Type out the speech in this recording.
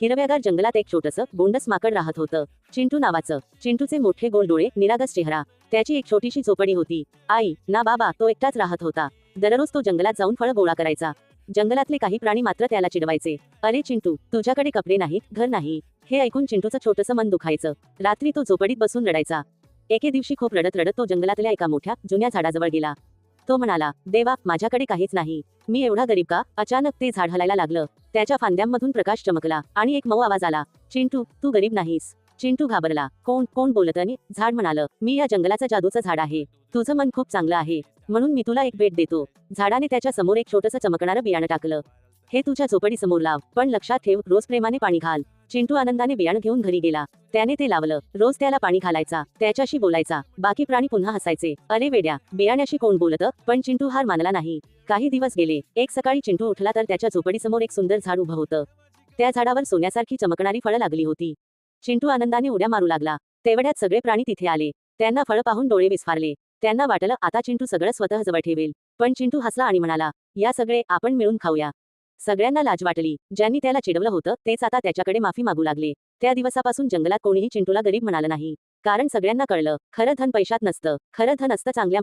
हिरव्यागार जंगलात एक छोटंसं बोंडस माकड राहत होतं, चिंटू नावाचं. चिंटूचे मोठे गोल डोळे, निरागस चेहरा. त्याची एक छोटीशी झोपडी होती. आई ना बाबा तो एकटाच राहत होता. दररोज तो जंगलात जाऊन फळं गोळा करायचा. जंगलातले काही प्राणी मात्र त्याला चिडवायचे. अरे चिंटू, तुझ्याकडे कपडे नाहीत, घर नाही. हे ऐकून चिंटूचं छोटंसं मन दुखायचं. रात्री तो झोपडीत बसून रडायचा. एके दिवशी खूप रडत रडत तो जंगलातल्या एका मोठ्या जुन्या झाडाजवळ गेला. तो म्हणाला, देवा, माझ्याकडे काहीच नाही. मी एवढा गरीब का? अचानक ते झाड हलायला लागलं. त्याच्या फांद्यांमधून प्रकाश चमकला आणि एक मऊ आवाज आला, चिंटू, तू गरीब नाहीस. चिंटू घाबरला. कोण कोण बोलतनी? झाड म्हणालं, मी या जंगलाचं जादूचं झाड आहे. तुझं मन खूप चांगलं आहे, म्हणून मी तुला एक भेट देतो. झाडाने त्याच्या समोर एक छोटंसं चमकणारं बियाणं टाकलं. हे तुझ्या झोपडी समोर लाव, पण लक्षात ठेव, रोज प्रेमाने पाणी घाल. चिंटू आनंदाने बियाणं घेऊन घरी गेला. त्याने ते लावलं. रोज त्याला पाणी घालायचा, त्याच्याशी बोलायचा. बाकी प्राणी पुन्हा हसायचे. अरे वेड्या, बियाण्याशी कोण बोलतं? पण चिंटू हार मानला नाही. काही दिवस गेले. एक सकाळी चिंटू उठला तर त्याच्या झोपडीसमोर एक सुंदर झाड उभं होतं. त्या झाडावर सोन्यासारखी चमकणारी फळं लागली होती. चिंटू आनंदाने उड्या मारू लागला. तेवढ्यात सगळे प्राणी तिथे आले. त्यांना फळं पाहून डोळे विस्फारले. त्यांना वाटलं आता चिंटू सगळं स्वतः जवळ ठेवेल. पण चिंटू हसला आणि म्हणाला, या सगळे आपण मिळून खाऊया. सगळ्यांना लाज वाटली. ज्यांनी त्याला चिडवलं होतं तेच आता त्याच्याकडे माफी मागू लागले. त्या दिवसापासून जंगलात कोणीही चिंटूला गरीब म्हणालं नाही. कारण सगळ्यांना कळलं, खरं धन पैशात नसतं, खरं धन असतं चांगल्या